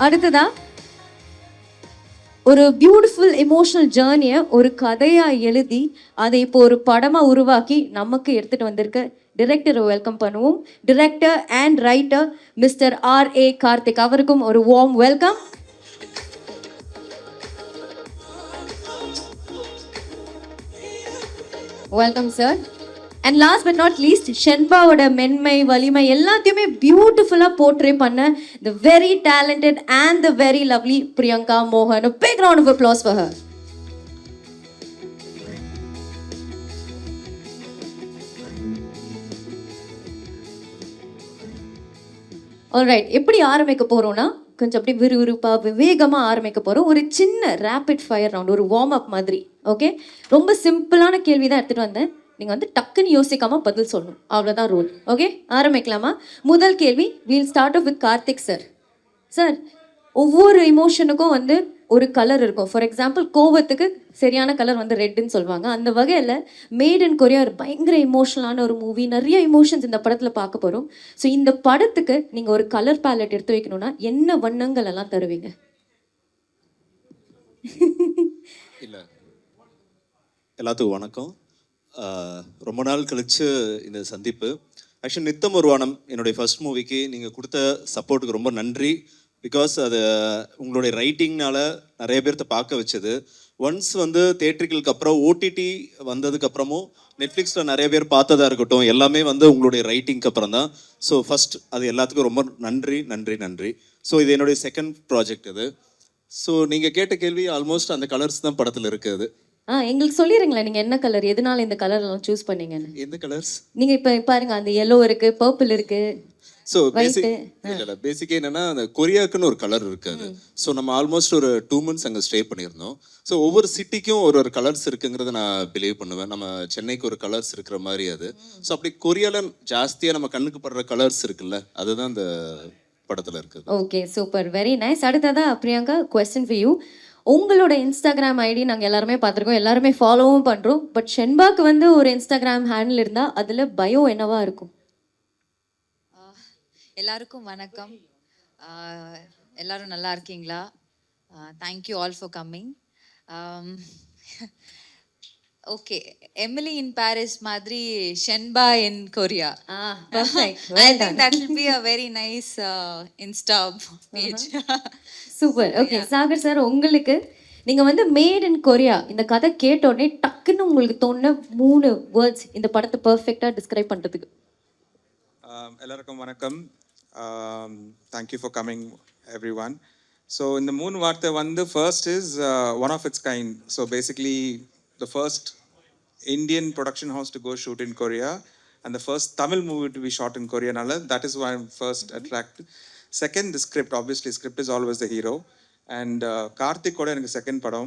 அடுத்ததா ஒரு beautiful emotional ஜேர்னியை ஒரு கதையா எழுதி அதை இப்போ ஒரு படமா உருவாக்கி நமக்கு எடுத்துட்டு வந்திருக்க டிரெக்டரை வெல்கம் பண்ணுவோம். Director and writer mister R.A. Karthik அவருக்கும் ஒரு warm welcome. Welcome sir. And last but not least, ஷென்பாவோட மென்மை வலிமை எல்லாத்தையுமே பியூட்டிஃபுல்லாக போர்ட்ரே பண்ண the very talented and the very lovely Priyanka மோகன். A big round of applause for her. Alright, எப்படி ஆரம்பிக்க போகிறோன்னா கொஞ்சம் அப்படியே விறுவிறுப்பாக விவேகமாக ஆரம்பிக்க போகிறோம். ஒரு சின்ன ரேபிட் ஃபயர் ரவுண்ட், ஒரு வார்ம் அப் மாதிரி. ஓகே, ரொம்ப சிம்பிளான கேள்வி தான் எடுத்துகிட்டு வந்தேன். நீங்கள் வந்து டக்குன்னு யோசிக்காமல் பதில் சொல்லணும், அவ்வளோதான் ரூல். ஓகே, ஆரம்பிக்கலாமா? முதல் கேள்வி, we'll start off with Karthik sir. Sir, ஒவ்வொரு இமோஷனுக்கும் வந்து ஒரு கலர் இருக்கும். ஃபார் எக்ஸாம்பிள், கோவத்துக்கு சரியான கலர் வந்து ரெட்டுன்னு சொல்லுவாங்க. அந்த வகையில் மேட் இன் கொரியா ஒரு பயங்கர இமோஷனலான ஒரு மூவி. நிறைய இமோஷன்ஸ் இந்த படத்தில் பார்க்க போகிறோம். ஸோ இந்த படத்துக்கு நீங்கள் ஒரு கலர் பேலட் எடுத்து வைக்கணும்னா என்ன வண்ணங்கள் எல்லாம் தருவீங்க? இல்லை, எல்லாத்துக்கும் வணக்கம். ரொம்ப நாள் கழித்து இந்த சந்திப்பு. ஆக்சுவலி நித்தம் ஒரு வானம் என்னுடைய ஃபர்ஸ்ட் மூவிக்கு நீங்கள் கொடுத்த சப்போர்ட்டுக்கு ரொம்ப நன்றி. பிகாஸ் அது உங்களுடைய ரைட்டிங்னால நிறைய பேர்த்த பார்க்க வச்சது. ஒன்ஸ் வந்து தேட்டர்களுக்கு அப்புறம் ஓடிடி வந்ததுக்கப்புறமும் நெட்ஃப்ளிக்ஸில் நிறைய பேர் பார்த்ததா இருக்கட்டும், எல்லாமே வந்து உங்களுடைய ரைட்டிங்க்கு அப்புறம் தான். ஸோ ஃபஸ்ட் அது எல்லாத்துக்கும் ரொம்ப நன்றி நன்றி நன்றி. ஸோ இது என்னுடைய செகண்ட் ப்ராஜெக்ட் இது. ஸோ நீங்கள் கேட்ட கேள்வி ஆல்மோஸ்ட் அந்த கலர்ஸ் தான் படத்தில் இருக்குது. எங்களுக்கு சொல்லிடுங்களேன், நீங்கள் என்ன கலர், எதனால இந்த கலர் எல்லாம் சூஸ் பண்ணீங்கன்னு? எந்த கலர்ஸ்? நீங்கள் இப்போ பாருங்க, அந்த எல்லோ இருக்கு, பர்பிள் இருக்கு. ஸோ பேசிக்கே என்னன்னா, அந்த கொரியாவுக்குன்னு ஒரு கலர் இருக்காது. ஸோ நம்ம ஆல்மோஸ்ட் ஒரு 2 months அங்கே ஸ்டே பண்ணியிருந்தோம். ஸோ ஒவ்வொரு சிட்டிக்கும் ஒரு ஒரு கலர்ஸ் இருக்குங்கிறத நான் பிலீவ் பண்ணுவேன். நம்ம சென்னைக்கு ஒரு கலர்ஸ் இருக்கிற மாதிரி அது. ஸோ அப்படி கொரியாவில் ஜாஸ்தியாக நம்ம கண்ணுக்கு படுற கலர்ஸ் இருக்குல்ல, அதுதான் இந்த படத்தில் இருக்குது. Okay, super, very nice. அடுத்ததா பிரியங்கா, கொஸ்டின் ஃபார் யூ. உங்களோட இன்ஸ்டாகிராம் ஐடி நாங்கள் எல்லாருமே பார்த்துருக்கோம், எல்லாருமே ஃபாலோவும் பண்ணுறோம். பட் ஷென்பாக்கு வந்து ஒரு இன்ஸ்டாகிராம் ஹேண்டில் இருந்தால் அதில் பயோ என்னவா இருக்கும்? எல்லாருக்கும் வணக்கம். எல்லாரும் நல்லா இருக்கீங்களா? Thank you all for coming. Okay, Emily in Paris மாதிரி Shenba in Korea. I think that will be a very nice Insta page. Super. Okay, Sagar sir, உங்களுக்கு நீங்கள் வந்து மேட் இன் கொரியா இந்த கதை கேட்டோடனே டக்குன்னு உங்களுக்கு தோணுன 3 வேர்ட்ஸ் இந்த படத்தை பர்ஃபெக்டாக டிஸ்கிரைப் பண்ணுறதுக்கு? எல்லாருக்கும் வணக்கம். Thank you for coming, everyone. So in the moon vaartha vandu first is one of its kind. So basically the first Indian production house to go shoot in Korea and the first Tamil movie to be shot in Korea nala, that is why I'm first attracted. Second, the script. Obviously script is always the hero, and Karthik oda enakku second padam.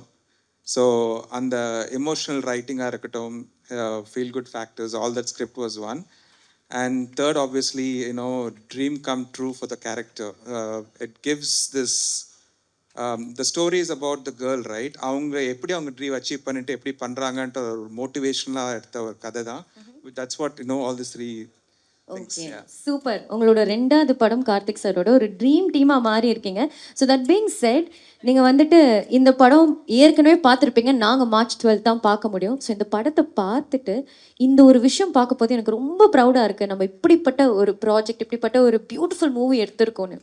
So and the emotional writing ah irukattum, feel good factors, all that script was one. And third, obviously, dream come true for the character. It gives this, the story is about the girl, right? அவங்க எப்படி அவங்க dream achieve பண்ணிட்டு எப்படி பண்ணுறாங்கன்ற ஒரு மோட்டிவேஷனலாக எடுத்த ஒரு கதை தான். That's what all this 3 okay, super. உங்களோட 2வது படம் கார்த்திக் சாரோட ஒரு ட்ரீம் டீமாக மாறி இருக்கீங்க. ஸோ தட் பீங் செட், நீங்கள் வந்துட்டு இந்த படம் ஏற்கனவே பார்த்துருப்பீங்க, நாங்கள் March 12 தான் பார்க்க முடியும். ஸோ இந்த படத்தை பார்த்துட்டு இந்த ஒரு விஷயம் பார்க்க போது எனக்கு ரொம்ப ப்ரௌடாக இருக்குது, நம்ம இப்படிப்பட்ட ஒரு ப்ராஜெக்ட், இப்படிப்பட்ட ஒரு பியூட்டிஃபுல் மூவி எடுத்திருக்கோன்னு.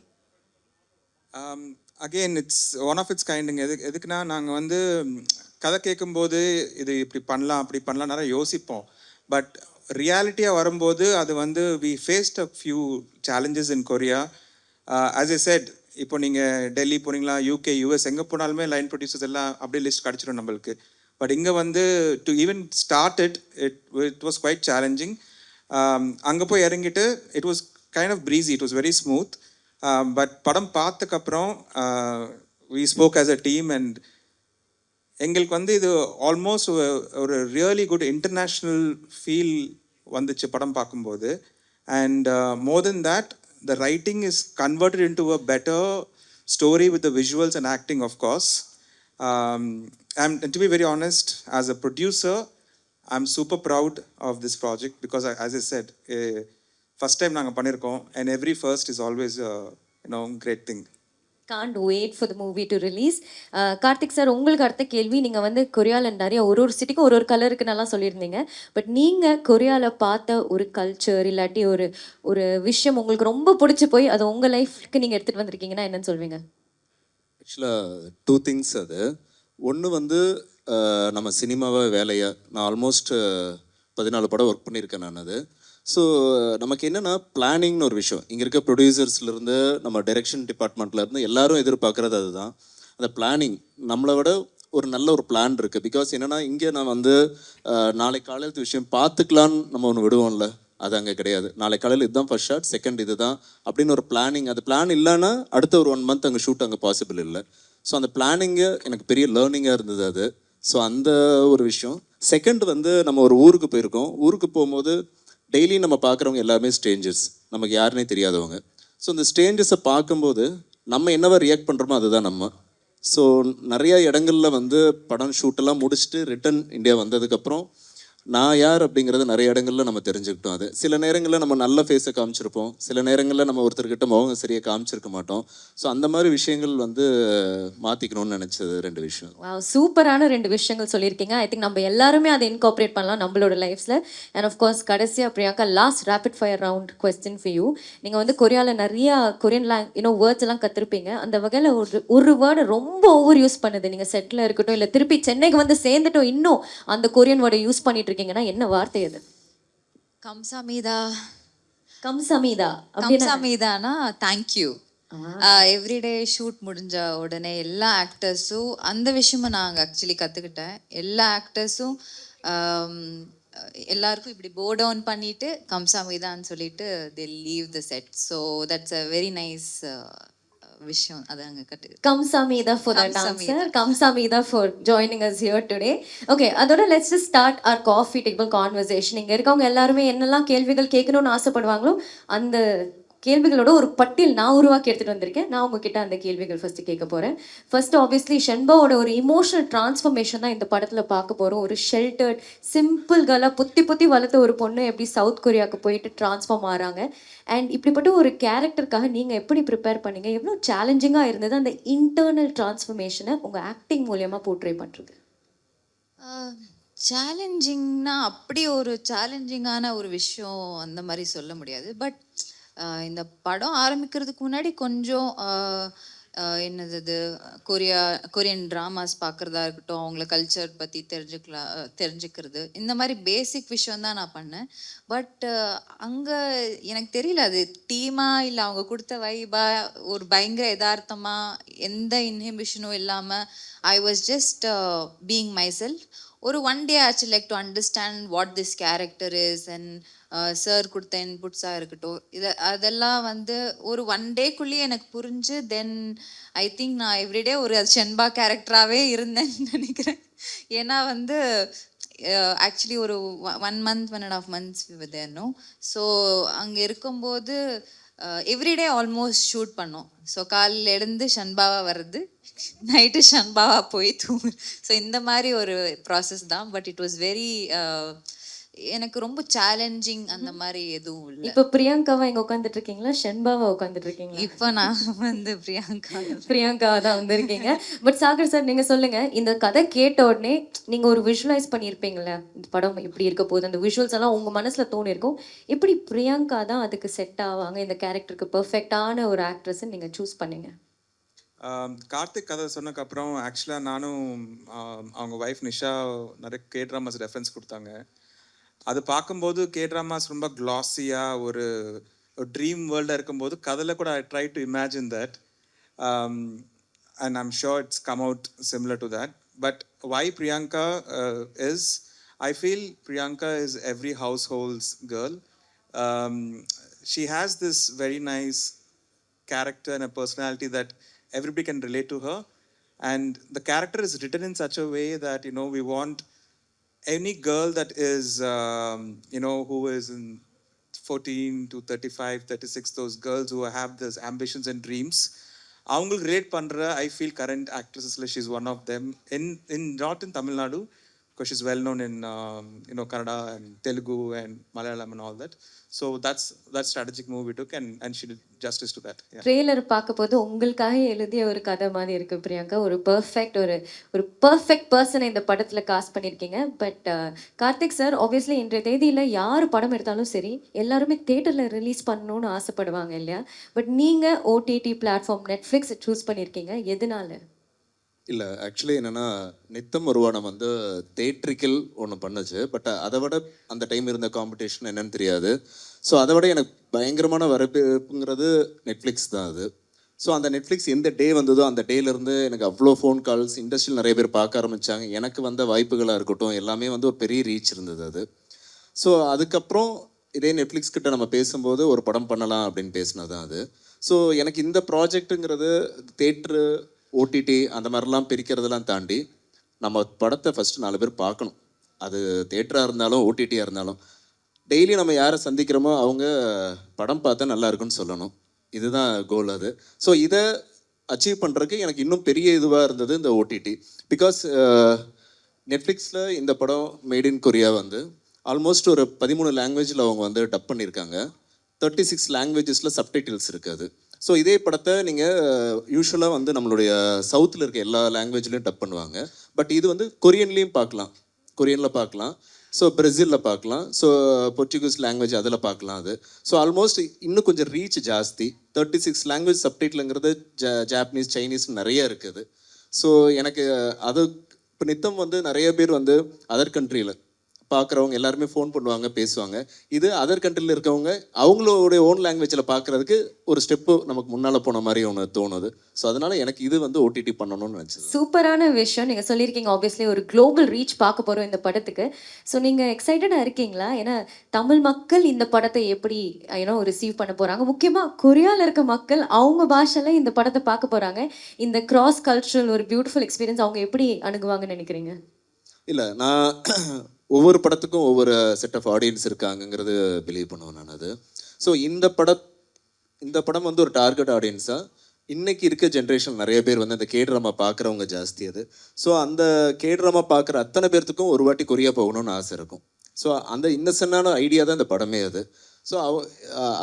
Again it's one of its கைண்டுங்க. எதுக்குன்னா, நாங்கள் வந்து கதை கேட்கும்போது இது இப்படி பண்ணலாம் அப்படி பண்ணலாம் நிறைய யோசிப்போம். பட் ரியாலிட்டியாக வரும்போது அது வந்து we faced a few challenges in Korea. As I said, இப்போ நீங்கள் டெல்லி போனீங்களா, UK, US எங்கே போனாலுமே லைன் ப்ரொடியூசர்ஸ் எல்லாம் அப்படியே லிஸ்ட் கிடச்சிடும் நம்மளுக்கு. பட் இங்கே வந்து to even start it was quite challenging. அங்கே போய் இறங்கிட்டு it was kind of breezy, it was very smooth. But படம் பார்த்ததுக்கப்புறம் we spoke as a team and எங்களுக்கு வந்து இது ஆல்மோஸ்ட் ஒரு ரியலி குட் இன்டர்நேஷ்னல் ஃபீல் வந்துச்சு படம் பார்க்கும்போது. And more then that, the writing is converted into a better story with the visuals and acting, of course. And to be very honest, as a producer, I'm super proud of this project because, as I said, first time naanga pannirkom, and every first is always a great thing. Can't wait for the movie to release. Karthik sir, உங்களுக்கு அடுத்த கேள்வி. நீங்கள் வந்து கொரியாவில் நிறைய ஒரு சிட்டிக்கும் ஒரு கலருக்கு நல்லா சொல்லியிருந்தீங்க. பட் நீங்கள் கொரியாவில் பார்த்த ஒரு கல்ச்சர் இல்லாட்டி ஒரு ஒரு விஷயம் உங்களுக்கு ரொம்ப பிடிச்சி போய் அதை உங்கள் லைஃப்க்கு நீங்கள் எடுத்துகிட்டு வந்திருக்கீங்கன்னா என்னன்னு சொல்வீங்க? ஆக்சுவலாக 2 திங்ஸ் அது. ஒன்று வந்து நம்ம சினிமாவை வேலையை நான் ஆல்மோஸ்ட் 14 படம் ஒர்க் பண்ணியிருக்கேன் நான் அது. ஸோ நமக்கு என்னென்னா பிளானிங்னு ஒரு விஷயம். இங்கே இருக்க ப்ரொடியூசர்ஸ்லேருந்து நம்ம டைரெக்ஷன் டிபார்ட்மெண்ட்லேருந்து எல்லாரும் எதிர்பார்க்குறது அதுதான். அந்த பிளானிங் நம்மளை விட ஒரு நல்ல ஒரு பிளான் இருக்குது. பிகாஸ் என்னென்னா இங்கே நான் வந்து நாளைக்கு காலையிலத்து விஷயம் பார்த்துக்கலான்னு நம்ம ஒன்று விடுவோம்ல, அது அங்கே கிடையாது. நாளைக்கு காலையில் இதுதான் ஃபர்ஸ்ட் ஷாட், செகண்ட் இது தான் அப்படின்னு ஒரு பிளானிங். அது பிளான் இல்லைன்னா அடுத்த ஒரு 1 மந்த் அங்கே ஷூட் அங்கே பாசிபிள் இல்லை. ஸோ அந்த பிளானிங்கு எனக்கு பெரிய லேர்னிங்காக இருந்தது அது. ஸோ அந்த ஒரு விஷயம். செகண்ட் வந்து நம்ம ஒரு ஊருக்கு போயிருக்கோம். ஊருக்கு போகும்போது டெய்லி நம்ம பார்க்குறவங்க எல்லாருமே ஸ்ட்ரேஞ்சர்ஸ், நமக்கு யாருன்னே தெரியாதவங்க. ஸோ இந்த ஸ்ட்ரேஞ்சர்ஸை பார்க்கும்போது நம்ம என்னவா ரியாக்ட் பண்ணுறோமோ அதுதான் நம்ம. ஸோ நிறையா இடங்களில் வந்து படம் ஷூட்டெல்லாம் முடிச்சுட்டு ரிட்டன் இந்தியா வந்ததுக்கப்புறம் நான் யார் அப்படிங்கிறது நிறைய இடங்களில் நம்ம தெரிஞ்சுக்கிட்டோம். அது சில நேரங்களில் நம்ம நல்ல ஃபேஸை காமிச்சிருப்போம், சில நேரங்களில் நம்ம ஒருத்தர்கிட்ட முகம் சரியாக காமிச்சிருக்க மாட்டோம். ஸோ அந்த மாதிரி விஷயங்கள் வந்து மாற்றிக்கணும்னு நினச்சது 2 விஷயம். சூப்பரான 2 விஷயங்கள் சொல்லியிருக்கீங்க. ஐ திங்க் நம்ம எல்லாருமே அதை இன்கார்பரேட் பண்ணலாம் நம்மளோட லைஃப்ஸில். அண்ட் ஆஃப்கோர்ஸ் கடைசியாக Priyanka, last rapid fire round question for you. நீங்கள் வந்து கொரியாவில் நிறையா கொரியன் வேர்ட்ஸ் எல்லாம் கற்றுருப்பீங்க. அந்த வகையில் ஒரு வேர்டை ரொம்ப ஓவர் யூஸ் பண்ணுது, நீங்கள் செட்டில் இருக்கட்டும் இல்லை திருப்பி சென்னைக்கு வந்து சேர்ந்துட்டோம் இன்னும் அந்த கொரியன் வேர்டை யூஸ் பண்ணிட்டு இருக்கீங்கன்னா என்ன வார்த்தை அது? கம்சாமீதா. கம்சமீதா. கம்சாமீதானா தேங்க்யூ. எவ்ரிடே ஷூட் முடிஞ்ச உடனே எல்லா ஆக்டர்ஸும் அந்த விஷயமும் நான் ஆக்சுவலி கற்றுக்கிட்டேன். எல்லா ஆக்டர்ஸும் எல்லாருக்கும் இப்படி போ டவுன் பண்ணிட்டு கம்சாமீதான்னு சொல்லிட்டு they leave the set. So that's a very nice விஷயம். அது அங்கே கற்றுக்கிட்டேன். Kamsamida for that answer. Kamsamida for joining us here today. Okay, அதோட let's just start our coffee table conversation. இங்கே இருக்கவங்க எல்லாருமே என்னெல்லாம் கேள்விகள் கேட்கணும்னு ஆசைப்படுவாங்களோ அந்த கேள்விகளோட ஒரு பட்டியல் நான் உருவாக்கி எடுத்துகிட்டு வந்திருக்கேன். நான் உங்ககிட்ட அந்த கேள்விகள் ஃபஸ்ட்டு கேட்க போகிறேன். ஃபர்ஸ்ட் ஆப்வியஸ்லி ஷென்பாவோட ஒரு இமோஷனல் டிரான்ஸ்ஃபர்மேஷன் தான் இந்த படத்தில் பார்க்க போகிறோம். ஒரு ஷெல்டர்ட் சிம்பிள் கேர்லாக புத்தி வளர்த்த ஒரு பொண்ணு எப்படி சவுத் கொரியாவுக்கு போயிட்டு டிரான்ஸ்ஃபார்ம் ஆகிறாங்க. அண்ட் இப்படிப்பட்ட ஒரு கேரக்டருக்காக நீங்கள் எப்படி ப்ரிப்பேர் பண்ணீங்க? எவ்வளோ சேலஞ்சிங்காக இருந்தது அந்த இன்டர்னல் டிரான்ஸ்ஃபர்மேஷனை உங்கள் ஆக்டிங் மூலயமா போர்ட்ரே பண்ணுறது? சேலஞ்சிங்னா அப்படி ஒரு சேலஞ்சிங்கான ஒரு விஷயம் அந்த மாதிரி சொல்ல முடியாது. பட் இந்த படம் ஆரம்பிக்கிறதுக்கு முன்னாடி கொஞ்சம் என்னது இது கொரியன் ட்ராமாஸ் பார்க்குறதா இருக்கட்டும், அவங்கள கல்ச்சர் பற்றி தெரிஞ்சுக்கிறது, இந்த மாதிரி பேசிக் விஷயம் தான் நான் பண்ணேன். பட் அங்கே எனக்கு தெரியல அது டீமா இல்லை அவங்க கொடுத்த வைபா ஒரு பயங்கர யதார்த்தமாக எந்த இன்ஹிபிஷனும் இல்லாமல் I was just being my self. ஒரு 1 day ஆச்சு like to understand what this character is. And sir கொடுத்த இன்புட்ஸாக இருக்கட்டும், அதெல்லாம் வந்து ஒரு 1 dayக்குள்ளேயே எனக்கு புரிஞ்சு தென் ஐ திங்க் நான் எவ்ரிடே ஒரு ஷென்பா கேரக்டராகவே இருந்தேன்னு நினைக்கிறேன். ஏன்னா வந்து ஆக்சுவலி ஒரு 1 month 1.5 months தேர்னோ. ஸோ அங்கே இருக்கும்போது எவ்ரிடே ஆல்மோஸ்ட் ஷூட் பண்ணோம். ஸோ காலையில் எழுந்து ஷன்பாவாக வர்றது, நைட்டு ஷன்பாவா போய் தூங்கு. ஸோ இந்த மாதிரி ஒரு ப்ராசஸ் தான். பட் இட் வாஸ் வெரி எனக்கு ரொம்ப சேலஞ்சிங் அந்த மாதிரி எதுவும் இல்லை. இப்போ பிரியங்காவா இங்கே உட்காந்துட்டு இருக்கீங்களா, ஷென்பாவா உட்காந்துட்டு இருக்கீங்களா? இப்போ நான் வந்து பிரியங்காவா தான் வந்திருக்கீங்க. பட் சாகர் சார், நீங்கள் சொல்லுங்கள், இந்த கதை கேட்ட உடனே நீங்கள் ஒரு விஷுவலைஸ் பண்ணியிருப்பீங்களே இந்த படம் இப்படி இருக்க போகுது, அந்த விஷுவல்ஸ் எல்லாம் உங்கள் மனசில் தோணிருக்கும். எப்படி பிரியங்கா தான் அதுக்கு செட் ஆவாங்க, இந்த கேரக்டருக்கு பர்ஃபெக்டான ஒரு ஆக்ட்ரஸ்ன்னு நீங்கள் சூஸ் பண்ணீங்க? கார்த்திக் கதை சொன்னதுக்கப்புறம் ஆக்சுவலாக நானும் அவங்க ஒய்ஃப் நிஷா நிறைய K-dramas ரெஃபரன்ஸ் கொடுத்தாங்க. அது பார்க்கும்போது K-dramas ரொம்ப க்ளாஸியாக ஒரு ட்ரீம் வேர்ல்டாக இருக்கும்போது கதையில் கூட I try to imagine that and I'm sure it's come out similar to that. But why Priyanka is I feel Priyanka is every household's girl. She has this very nice character and a personality that everybody can relate to her, and the character is written in such a way that we want any girl that is who is in 14 to 35 36, those girls who have those ambitions and dreams, avungal relate pandra. I feel current actresses, she is one of them in not in Tamil Nadu because she's well known in Kannada and Telugu and Malayalam and all that. So that's strategic move we took, and she did justice to that. Yeah. Trailer பார்க்கும்போது உங்களுக்காக எழுதிய ஒரு கதை மாதிரி இருக்கு பிரியங்கா. ஒரு perfect பர்சனை இந்த படத்தில் காஸ்ட் பண்ணியிருக்கீங்க. பட் கார்த்திக் சார், ஆப்வியஸ்லி இன்றைய தேதியில் யார் படம் எடுத்தாலும் சரி எல்லாருமே தேட்டரில் ரிலீஸ் பண்ணணும்னு ஆசைப்படுவாங்க இல்லையா? பட் நீங்கள் ஓடிடி பிளாட்ஃபார்ம் நெட்ஃப்ளிக்ஸ் சூஸ் பண்ணியிருக்கீங்க, எதனால? இல்லை, ஆக்சுவலி என்னென்னா நித்தம் ஒருவானம் வந்து தேட்ரிக்கல் ஒன்று பண்ணுச்சு. பட் அதை விட அந்த டைம் இருந்த காம்படிஷன் என்னன்னு தெரியாது. ஸோ அதை விட எனக்கு பயங்கரமான வரவேற்புங்கிறது நெட்ஃப்ளிக்ஸ் தான் அது. ஸோ அந்த நெட்ஃப்ளிக்ஸ் எந்த டே வந்ததோ அந்த டேலேருந்து எனக்கு அவ்வளோ ஃபோன் கால்ஸ், இண்டஸ்ட்ரியில் நிறைய பேர் பார்க்க ஆரம்பித்தாங்க. எனக்கு வந்த வாய்ப்புகளாக இருக்கட்டும் எல்லாமே வந்து ஒரு பெரிய ரீச் இருந்தது அது. ஸோ அதுக்கப்புறம் இதே நெட்ஃப்ளிக்ஸ் கிட்ட நம்ம பேசும்போது ஒரு படம் பண்ணலாம் அப்படின்னு பேசினது தான் அது. ஸோ எனக்கு இந்த ப்ராஜெக்ட்டுங்கிறது தேட்ரு, ஓடிடி அந்த மாதிரிலாம் பிரிக்கிறதெல்லாம் தாண்டி நம்ம படத்தை ஃபஸ்ட்டு 4 பேர் பார்க்கணும். அது தேட்டராக இருந்தாலும் ஓடிடியாக இருந்தாலும் டெய்லி நம்ம யாரை சந்திக்கிறோமோ அவங்க படம் பார்த்தா நல்லா இருக்குன்னு சொல்லணும். இதுதான் கோல் அது. ஸோ இதை அச்சீவ் பண்ணுறதுக்கு எனக்கு இன்னும் பெரிய இதுவாக இருந்தது இந்த ஓடிடி. பிகாஸ் நெட்ஃப்ளிக்ஸில் இந்த படம் மேட் இன் கொரியா வந்து ஆல்மோஸ்ட் ஒரு 13 லாங்குவேஜில் அவங்க வந்து டப் பண்ணியிருக்காங்க. 36 லாங்குவேஜஸில் சப்டைட்டில்ஸ் இருக்குது. ஸோ இதே படத்தை நீங்கள் யூஸ்வலாக வந்து நம்மளுடைய சவுத்தில் இருக்க எல்லா லாங்குவேஜ்லேயும் டப் பண்ணுவாங்க. பட் இது வந்து கொரியன்லேயும் பார்க்கலாம், கொரியனில் பார்க்கலாம், ஸோ பிரேசிலில் பார்க்கலாம், ஸோ போர்ச்சுகீஸ் லாங்குவேஜ் அதில் பார்க்கலாம் அது. ஸோ ஆல்மோஸ்ட் இன்னும் கொஞ்சம் ரீச் ஜாஸ்தி. 36 லாங்குவேஜ் சப்டைட்டிலுங்கிறது ஜாப்பனீஸ், சைனீஸ் நிறைய இருக்குது. ஸோ எனக்கு அது இப்போ நித்தம் வந்து நிறைய பேர் வந்து அதர் கண்ட்ரியில் பார்க்குறவங்க எல்லாருமே ஃபோன் பண்ணுவாங்க, பேசுவாங்க. இது அதர் கண்ட்ரியில் இருக்கவங்க அவங்களோடைய ஓன் லாங்குவேஜில் பார்க்குறதுக்கு ஒரு ஸ்டெப்பு நமக்கு முன்னால் போன மாதிரி ஒன்று தோணுது. ஸோ அதனால் எனக்கு இது வந்து ஓடிடி பண்ணணும்னு நினச்சது. சூப்பரான விஷயம் நீங்கள் சொல்லியிருக்கீங்க. ஆப்வியஸ்லி ஒரு குளோபல் ரீச் பார்க்க போகிறோம் இந்த படத்துக்கு. ஸோ நீங்கள் எக்ஸைட்டடாக இருக்கீங்களா? ஏன்னா தமிழ் மக்கள் இந்த படத்தை எப்படி ரிசீவ் பண்ண போகிறாங்க, முக்கியமாக கொரியாவில் இருக்க மக்கள் அவங்க பாஷையில் இந்த படத்தை பார்க்க போகிறாங்க. இந்த கிராஸ் கல்ச்சுரல் ஒரு பியூட்டிஃபுல் எக்ஸ்பீரியன்ஸ் அவங்க எப்படி அணுகுவாங்கன்னு நினைக்கிறீங்க? இல்லை, நான் ஒவ்வொரு படத்துக்கும் ஒவ்வொரு செட் ஆஃப் ஆடியன்ஸ் இருக்காங்கங்கிறது பிலீவ் பண்ணுவேன் நான் அது. ஸோ இந்த படம் வந்து ஒரு டார்கெட் ஆடியன்ஸாக இன்றைக்கி இருக்க ஜென்ரேஷன் நிறைய பேர் வந்து அந்த கேட்ராமா பார்க்குறவங்க ஜாஸ்தி அது. ஸோ அந்த கேட்ராமா பார்க்குற அத்தனை பேர்த்துக்கும் ஒரு வாட்டி கொரியா போகணும்னு ஆசை இருக்கும். ஸோ அந்த இன்னசென்டான ஐடியா தான் இந்த படமே அது. ஸோ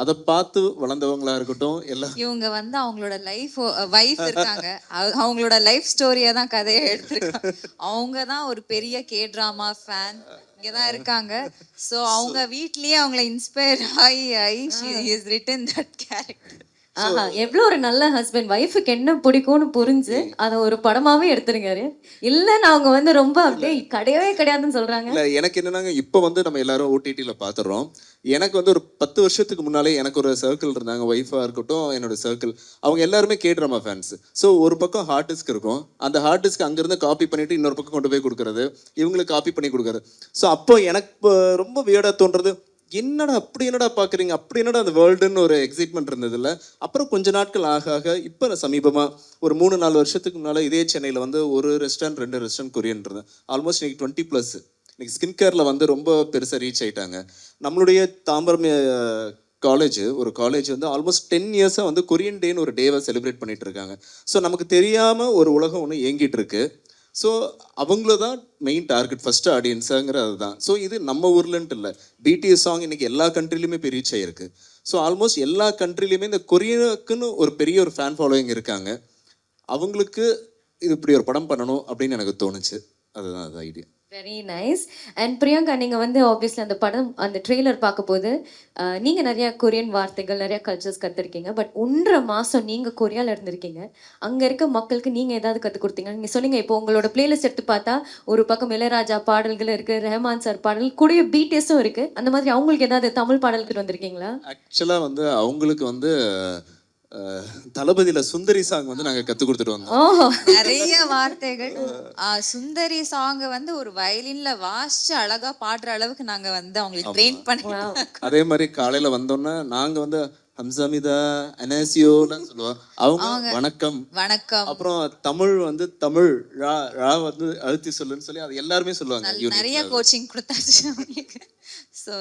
அதை பார்த்து வளர்ந்தவங்களா இருக்கட்டும் எல்லாம் இவங்க வந்து அவங்களோட வைஃப் இருக்காங்க, அவங்களோட லைஃப் ஸ்டோரியை தான் கதையை எடுத்திருக்காங்க. அவங்க தான் ஒரு பெரிய K-drama ஃபேன், இங்கே தான் இருக்காங்க. ஸோ அவங்க வீட்லேயே அவங்கள இன்ஸ்பயர் ஆகி she has written that character. ஆஹா, எவ்வளோ ஒரு நல்ல ஹஸ்பண்ட். ஒய்ஃபுக்கு என்ன பிடிக்கும்னு புரிஞ்சு அதை ஒரு படமாவே எடுத்துருக்காரு. இல்லைன்னு அவங்க வந்து ரொம்ப அப்படியே கிடையவே கிடையாதுன்னு சொல்றாங்க. இல்லை, எனக்கு என்னன்னாங்க இப்போ வந்து நம்ம எல்லாரும் ஓடிடியில் பார்த்துடுறோம். எனக்கு வந்து ஒரு 10 வருஷத்துக்கு முன்னாலே எனக்கு ஒரு சர்க்கிள் இருந்தாங்க, ஒய்ஃபாக இருக்கட்டும் என்னோட சர்க்கிள், அவங்க எல்லாருமே K-drama ஃபேன்ஸ். ஸோ ஒரு பக்கம் ஹார்ட் டிஸ்க் இருக்கும், அந்த ஹார்ட் டிஸ்க் அங்கேருந்து காப்பி பண்ணிவிட்டு இன்னொரு பக்கம் கொண்டு போய் கொடுக்குறது, இவங்களுக்கு காப்பி பண்ணி கொடுக்குறது. ஸோ அப்போ எனக்கு ரொம்ப வியர்டாக தோன்றது, என்னடா பார்க்குறீங்க, அப்படி என்னடா அந்த வேர்ல்டுன்னு ஒரு எக்ஸைட்மெண்ட் இருந்ததில்ல. அப்புறம் கொஞ்ச நாட்கள் ஆக இப்போ சமீபமாக ஒரு 3-4 வருஷத்துக்கு முன்னால் இதே சென்னையில் வந்து ஒரு ரெஸ்டாரண்ட் 2 ரெஸ்டாரண்ட் கொரியன் இருந்தேன். ஆல்மோஸ்ட் இன்னைக்கு 20+. இன்னைக்கு ஸ்கின் கேரில் வந்து ரொம்ப பெருசாக ரீச் ஆகிட்டாங்க. நம்மளுடைய தாம்பரம் ஒரு காலேஜ் வந்து ஆல்மோஸ்ட் 10 இயர்ஸாக வந்து கொரியன் டேன்னு ஒரு டேவை செலிப்ரேட் பண்ணிட்டு இருக்காங்க. ஸோ நமக்கு தெரியாமல் ஒரு உலகம் ஒன்று இயங்கிட்டு இருக்கு. ஸோ அவங்கள தான் மெயின் டார்கெட், ஃபஸ்ட்டு ஆடியன்ஸுங்கிறது தான். ஸோ இது நம்ம ஊர்லன்ட்டு இல்லை, BTS சாங் இன்றைக்கி எல்லா கண்ட்ரிலையுமே போய் ரீச் ஆகிருக்கு. ஸோ ஆல்மோஸ்ட் எல்லா கண்ட்ரிலையுமே இந்த கொரியனுக்குன்னு ஒரு பெரிய ஒரு ஃபேன் ஃபாலோயிங் இருக்காங்க. அவங்களுக்கு இது இப்படி ஒரு படம் பண்ணணும் அப்படின்னு எனக்கு தோணுச்சு. அதுதான் அது idea. Very nice. And Priyanka, நீங்கள் வந்து ஆப்வியஸ்லி அந்த படம் அந்த ட்ரெய்லர் பார்க்கும்போது நீங்கள் நிறையா கொரியன் வார்த்தைகள் நிறையா கல்ச்சர்ஸ் கற்றுருக்கீங்க. பட் 1.5 மாதம் நீங்கள் கொரியாவில் இருந்திருக்கீங்க. அங்கே இருக்க மக்களுக்கு நீங்கள் ஏதாவது கற்றுக் கொடுத்தீங்க? நீங்கள் சொன்னீங்க இப்போ உங்களோட பிளேலிஸ்ட் எடுத்து பார்த்தா ஒரு பக்கம் இளையராஜா பாடல்கள் இருக்குது, ரெஹமான் சார் பாடல்கள் கூடிய BTSம் இருக்குது. அந்த மாதிரி அவங்களுக்கு ஏதாவது தமிழ் பாடல்கள் வந்திருக்கீங்களா? ஆக்சுவலாக வந்து அவங்களுக்கு வந்து தளபதியில சுந்தரி சாங் வந்து நாங்கள் கற்றுக் கொடுத்துட்டு வந்தோம். நிறைய வார்த்தைகள். சுந்தரி சாங் வந்து ஒரு வயலின்ல வாசிச்சு அழகா பாடுற அளவுக்கு நாங்க வந்து அவங்களுக்கு ட்ரெயின் பண்ணோம். அதே மாதிரி காலையில வந்தோன்னா நாங்க வந்து ஹம்சாமிதா அனாசியோலாம் சொல்லுவோம், அவங்க வணக்கம். அப்புறம் தமிழ் வந்து தமிழ் ரா வந்து அழுத்தி சொல்லுன்னு சொல்லி அது எல்லாருமே சொல்லுவாங்க. நிறைய கோச்சிங் கொடுத்தாச்சு அவங்களுக்கு. So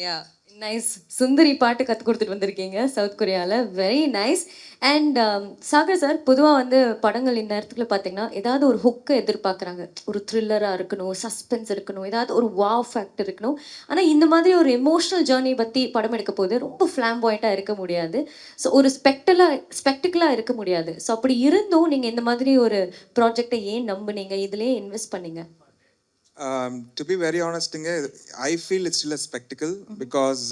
yeah, nice. சுந்தரி பாட்டு கற்றுக் கொடுத்துட்டு வந்திருக்கீங்க சவுத் கொரியாவில். Very nice. And Sagar sir, பொதுவாக வந்து படங்கள் இந்த நேரத்துல பார்த்தீங்கன்னா ஏதாவது ஒரு ஹுக்கை எதிர்பார்க்குறாங்க. ஒரு த்ரில்லராக இருக்கணும், சஸ்பென்ஸ் இருக்கணும், ஏதாவது ஒரு வாவ் ஃபேக்டர் இருக்கணும். ஆனால் இந்த மாதிரி ஒரு எமோஷ்னல் ஜேர்னி பற்றி படம் எடுக்க போது ரொம்ப ஃப்ளாம்பாயிண்ட்டாக இருக்க முடியாது. ஸோ ஒரு ஸ்பெக்டிக்கலாக இருக்க முடியாது. ஸோ அப்படி இருந்தும் நீங்கள் இந்த மாதிரி ஒரு ப்ராஜெக்டை ஏன் நம்புனீங்க, இதுலேயே இன்வெஸ்ட் பண்ணீங்க? To be very honest, I feel it's still a spectacle because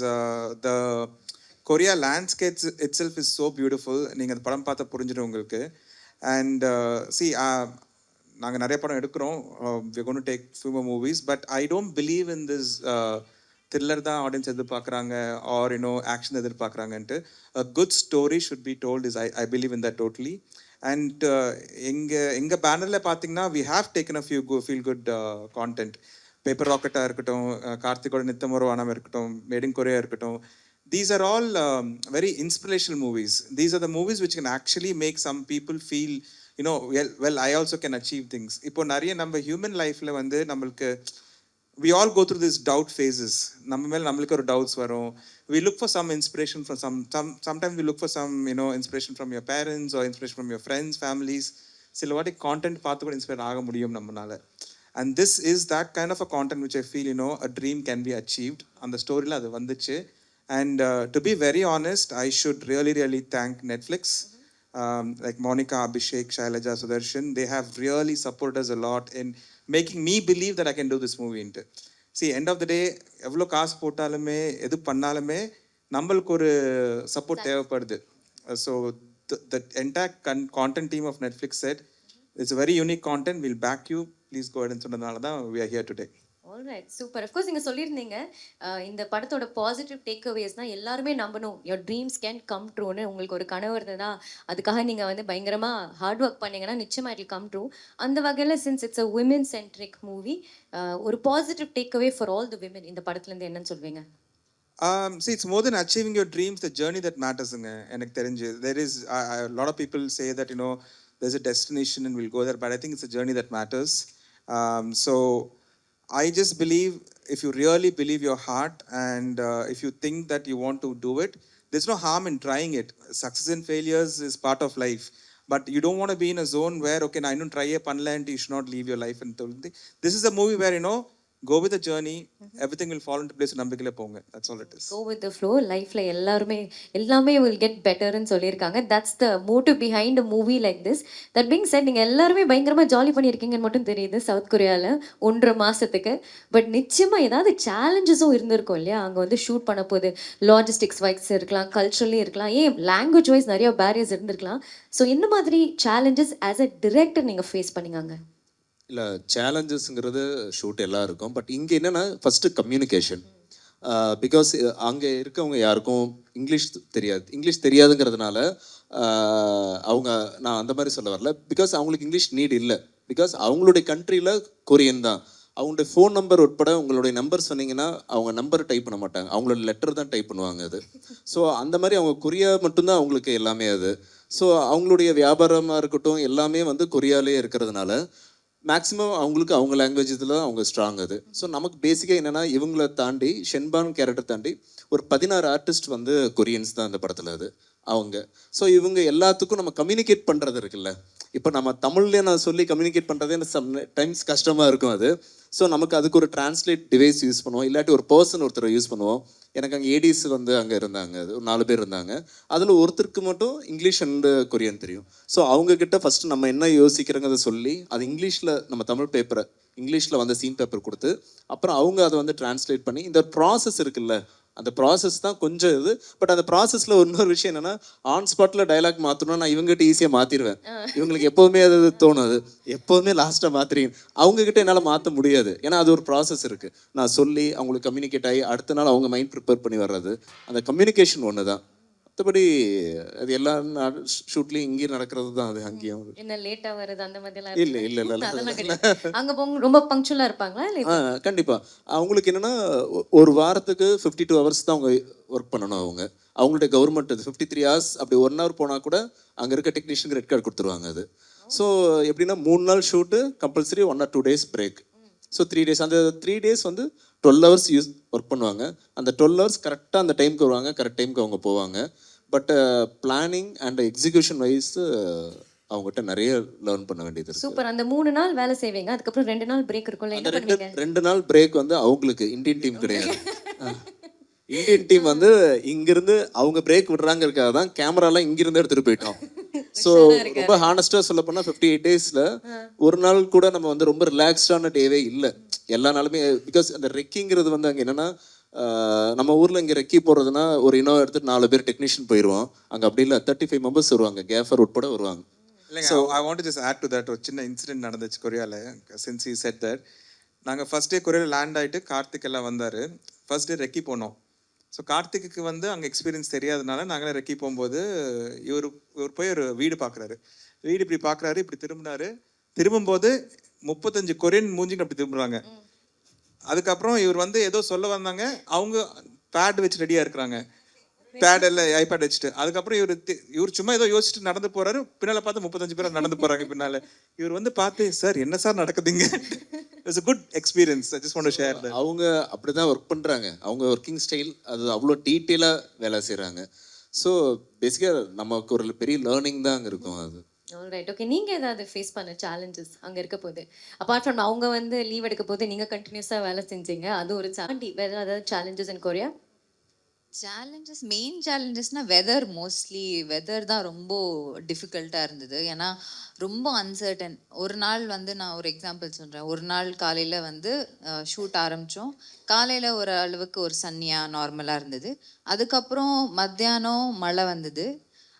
the Korea landscape itself is so beautiful. நீங்கள் அந்த படம் பார்த்தா புரிஞ்சிடும் உங்களுக்கு. And see, நாங்கள் நிறைய படம் எடுக்கிறோம். We're going to take few more movies, but I don't believe in this thriller தான் ஆடியன்ஸ் எதிர்பார்க்குறாங்க or ஆக்ஷன் எதிர்பார்க்குறாங்கன்ட்டு. A good story should be told is I believe in that totally. And எங்கள் பேனரில் பார்த்தீங்கன்னா we have taken a few feel good content. Paper ராக்கெட்டாக இருக்கட்டும், கார்த்திகோட நித்தம் ஒரு வானம் இருக்கட்டும், மேட் இன் கொரியா இருக்கட்டும். These are all very inspirational movies. These are the movies which can actually make some people feel, well, I also can achieve things. இப்போ நிறைய நம்ம ஹியூமன் லைஃப்பில் வந்து நம்மளுக்கு we all go through these doubt phases. நம்ம மேல நம்மளுக்கு ஒரு doubts வரும். We look for some inspiration from sometimes we look for some inspiration from your parents or inspiration from your friends, families. சில வாட்டி content பார்த்து கூட inspire ஆக முடியும் நம்மனால. And this is that kind of a content which I feel a dream can be achieved. அந்த ஸ்டோரியில் அது வந்துச்சு. And to be very honest, I should really thank Netflix. Like Monica, Abhishek, Shailaja, Sudarshan, they have really supported us a lot in making me believe that I can do this movie. See, end of the day, எவ்வளோ காசு போட்டாலுமே எது பண்ணாலுமே நம்மளுக்கு ஒரு support தேவைப்படுது. So the entire content team of Netflix said, it's a very unique content, we'll back you, please go ahead and சொன்னதுனால தான் we are here today. Alright, super. Of course நீங்கள் சொல்லியிருந்தீங்க இந்த படத்தோட பாசிட்டிவ் டேக்அவேஸ்னால் எல்லாருமே நம்பணும், யோர் ட்ரீம்ஸ் கேன் கம் ட்ரூன்னு. உங்களுக்கு ஒரு கனவு இருந்ததா, அதுக்காக நீங்கள் வந்து பயங்கரமாக ஹார்ட் ஒர்க் பண்ணிங்கன்னா நிச்சயமாக இட் வில் கம் ட்ரூ. அந்த வகையில் since it's a women centric movie, ஒரு positive takeaway for all the women இந்த படத்துலேருந்து என்னன்னு சொல்வீங்க? See, it's more than achieving your dreams, the journey that matters. எனக்கு தெரிஞ்சு there is a lot of people say that there's a destination and we'll go there, but I think it's a journey that matters. So I just believe if you really believe your heart and if you think that you want to do it, there's no harm in trying it. Success and failures is part of life, but you don't want to be in a zone where okay, I don't try a panla and you should not leave your life. And this is a movie where go with the journey, everything will fall into place. நம்பிக்கையில போங்க, that's all it is. Go with the flow. லைஃப்ல எல்லாமே will get better ன்னு சொல்லியிருக்காங்க. that's the motive behind a movie like this. that being said, நீங்க எல்லாருமே பயங்கரமா jolly பண்ணியிருக்கீங்கன்னு மட்டும் தெரியுது சவுத் கொரியால 1.5 மாசத்துக்கு. பட் நிச்சயமா ஏதாவது சேலஞ்சஸும் இருந்திருக்கும் இல்லையா? அங்க வந்து ஷூட் பண்ண போது லாஜிஸ்டிக்ஸ் வைஸ் இருக்கலாம், கல்ச்சரலி இருக்கலாம், ஏன் லாங்குவேஜ் வைஸ் நிறைய பேரியர்ஸ் இருந்திருக்கலாம். ஸோ என்ன மாதிரி சேலஞ்சஸ் ஆஸ் அ டிரெக்டர் நீங்க ஃபேஸ் பண்ணீங்க? இல்லை, சேலஞ்சஸ்ங்கிறது ஷூட் எல்லாம் இருக்கும். பட் இங்கே என்னென்னா ஃபஸ்ட்டு கம்யூனிகேஷன். பிகாஸ் அங்கே இருக்கவங்க யாருக்கும் இங்கிலீஷ் தெரியாதுங்கிறதுனால நான் அந்த மாதிரி சொல்ல வரல. பிகாஸ் அவங்களுக்கு இங்கிலீஷ் நீட் இல்லை. பிகாஸ் அவங்களுடைய கண்ட்ரியில் கொரியன் தான். அவங்களுடைய ஃபோன் நம்பர் உட்பட உங்களுடைய நம்பர் சொன்னீங்கன்னா அவங்க நம்பர் டைப் பண்ண மாட்டாங்க, அவங்களோட லெட்டர் தான் டைப் பண்ணுவாங்க அது. ஸோ அந்த மாதிரி அவங்க கொரியா மட்டும்தான் அவங்களுக்கு எல்லாமே அது. ஸோ அவங்களுடைய வியாபாரமாக இருக்கட்டும் எல்லாமே வந்து கொரியாலே இருக்கிறதுனால மேக்ஸிமம் அவங்களுக்கு அவங்க லாங்குவேஜ் இதில் அவங்க ஸ்ட்ராங் அது. ஸோ நமக்கு பேசிக்காக என்னென்னா இவங்களை தாண்டி ஷென்பான் கேரக்டர் தாண்டி ஒரு 16 ஆர்டிஸ்ட் வந்து கொரியன்ஸ் தான் அந்த படத்தில் அது அவங்க. ஸோ இவங்க எல்லாத்துக்கும் நம்ம கம்யூனிகேட் பண்ணுறது இருக்குல்ல, இப்போ நம்ம தமிழ்லேயே நான் சொல்லி கம்யூனிகேட் பண்ணுறதே எனக்கு சம் டைம்ஸ் கஷ்டமாக இருக்கும் அது. ஸோ நமக்கு அதுக்கு ஒரு டிரான்ஸ்லேட் டிவைஸ் யூஸ் பண்ணுவோம், இல்லாட்டி ஒரு பர்சன் ஒருத்தரை யூஸ் பண்ணுவோம். எனக்கு அங்கே ஏடிஸ் வந்து அங்கே இருந்தாங்க, அது ஒரு 4 பேர் இருந்தாங்க. அதில் ஒருத்தருக்கு மட்டும் இங்கிலீஷ் அண்டு கொரியன் தெரியும். ஸோ அவங்கக்கிட்ட ஃபஸ்ட்டு நம்ம என்ன யோசிக்கிறோங்கிறத சொல்லி அது இங்கிலீஷில் நம்ம தமிழ் பேப்பரை இங்கிலீஷில் வந்து சீன் பேப்பர் கொடுத்து அப்புறம் அவங்க அதை வந்து டிரான்ஸ்லேட் பண்ணி இந்த ப்ராசஸ் இருக்குல்ல, அந்த ப்ராசஸ் தான் கொஞ்சம் இது. பட் அந்த ப்ராசஸில் இன்னொரு விஷயம் என்னென்னா ஆன் ஸ்பாட்டில் டைலாக் மாற்றணும்னா நான் இவங்ககிட்ட ஈஸியாக மாற்றிடுவேன். இவங்களுக்கு எப்போவுமே அது தோணும், எப்போதுமே லாஸ்ட்டாக மாற்றுறீங்க. அவங்கக்கிட்ட என்னால் மாற்ற முடியாது, ஏன்னா அது ஒரு ப்ராசஸ் இருக்குது. நான் சொல்லி அவங்களுக்கு கம்யூனிகேட் ஆகி அடுத்த நாள் அவங்க மைண்ட் ப்ரிப்பேர் பண்ணி வர்றது, அந்த கம்யூனிகேஷன் ஒன்று தான். மற்றபடி அது எல்லா ஷூட்லேயும் இங்கேயும் நடக்கிறது தான். அது அங்கேயும் என்ன லேட்டாக வருது அந்த மாதிரிலாம் இல்லை. அங்கே ரொம்ப பங்க்சுவலாக இருப்பாங்களா? இல்லை, கண்டிப்பாக. அவங்களுக்கு என்னென்னா ஒரு வாரத்துக்கு 52 ஹவர்ஸ் தான் அவங்க ஒர்க் பண்ணணும். அவங்களுடைய கவர்மெண்ட் அது 53 ஹவர்ஸ். அப்படி 1 ஹவர் போனால் கூட அங்கே இருக்க டெக்னீஷியனுக்கு ரெட் கார்டு கொடுத்துருவாங்க அது. ஸோ எப்படின்னா 3 நாள் shoot compulsory 1 or 2 days break. So 3 days. அந்த 3 days வந்து 12 ஹவர்ஸ் ஒர்க் பண்ணுவாங்க. அந்த 12 ஹவர்ஸ் கரெக்டாக அந்த டைமுக்கு வருவாங்க, கரெக்ட் டைமுக்கு அவங்க போவாங்க. But planning and execution wise அவங்ககிட்ட நிறைய லேர்ன் பண்ண வேண்டியது இருக்குது. சூப்பர். அந்த 3 நாள் வேலை செய்வீங்க. அதுக்கப்புறம் 2 நாள் பிரேக் இருக்கும்ல. அந்த என்ன பண்ணுவீங்க? 2 நாள் பிரேக் வந்து அவங்களுக்கு, இந்தியன் டீம் கிடையாது. இந்தியன் டீம் வந்து இங்கிருந்து அவங்க பிரேக் விடுறாங்கிறதுக்காக தான் கேமராலாம் இங்கிருந்து எடுத்துகிட்டு போயிட்டோம். ஸோ ரொம்ப ஹானஸ்ட்டாக சொல்ல போனால் 58 டேஸில் ஒரு நாள் கூட நம்ம வந்து ரொம்ப ரிலாக்ஸ்டான டேவே இல்லை. எல்லா நாளுமே பிகாஸ் அந்த ரெக்கிங்கிறது வந்து அங்கே என்னென்னா, நம்ம ஊரில் இங்கே ரெக்கி போடுறதுனா ஒரு இனோவா எடுத்துட்டு 4 பேர் டெக்னீஷியன் போயிடுவோம். அங்கே அப்படி இல்லை, 35 மெம்பர்ஸ் வருவாங்க, கேஃபர் உட்பட வருவாங்க. இல்லைங்க, I want to just add to that. ஒரு சின்ன இன்சிடென்ட் நடந்துச்சு கொரியாவில். சின்ஸ் யூ செட் தட், நாங்கள் ஃபர்ஸ்ட் டே கொரியாவில் லேண்ட் ஆகிட்டு கார்த்திக் எல்லாம் வந்தார். ஃபர்ஸ்ட் டே ரெக்கி போனோம். ஸோ கார்த்திக்கு வந்து அங்கே எக்ஸ்பீரியன்ஸ் தெரியாதனால நாங்களே ரெக்கி போகும்போது இவர் போய் ஒரு வீடு பார்க்குறாரு. வீடு இப்படி பார்க்குறாரு, இப்படி திரும்பும்போது 35 கொரியன் மூஞ்சிங்க அப்படி திரும்புகிறாங்க. அதுக்கப்புறம் இவர் வந்து ஏதோ சொல்ல வந்தாங்க, அவங்க பேட் வச்சு ரெடியாக இருக்கிறாங்க. பேட் எல்லாம் ஐபேட் வச்சுட்டு. அதுக்கப்புறம் இவர் சும்மா ஏதோ யோசிச்சுட்டு நடந்து போறாரு. பின்னால பார்த்து 35 பேர் நடந்து போறாங்க பின்னால. இவர் வந்து பார்த்து, சார் என்ன சார் நடக்குதுங்க? It's a good experience. I just want to share that. அவங்க அப்படிதான் ஒர்க் பண்றாங்க. அவங்க ஒர்க்கிங் ஸ்டைல் அது அவ்வளோ டீட்டெயிலாக வேலை செய்கிறாங்க. ஸோ பேசிக்காக நமக்கு ஒரு பெரிய லேர்னிங் தான் அங்கே இருக்கும். அது ஆல்ரைட். ஓகே. நீங்க ஏதாவது ஃபேஸ் பண்ண சேலஞ்சஸ் அங்க இருக்க போது, அபார்ட் ஃப்ரம் அவங்க வந்து லீவ் எடுக்க போது நீங்க கண்டினியூஸா வேலை செஞ்சீங்க, அது ஒரு வேற ஏதாவது challenges in Korea? Challenges, main சேலஞ்சஸ்னா வெதர். மோஸ்ட்லி வெதர் தான் ரொம்ப டிஃபிகல்ட்டாக இருந்தது. ஏன்னா ரொம்ப அன்சர்டன். ஒரு நாள் வந்து நான் ஒரு எக்ஸாம்பிள் சொல்கிறேன். ஒரு நாள் காலையில் வந்து ஷூட் ஆரம்பித்தோம். காலையில் ஒரு அளவுக்கு ஒரு சன்னியாக நார்மலாக இருந்தது. அதுக்கப்புறம் மத்தியானம் மழை வந்தது.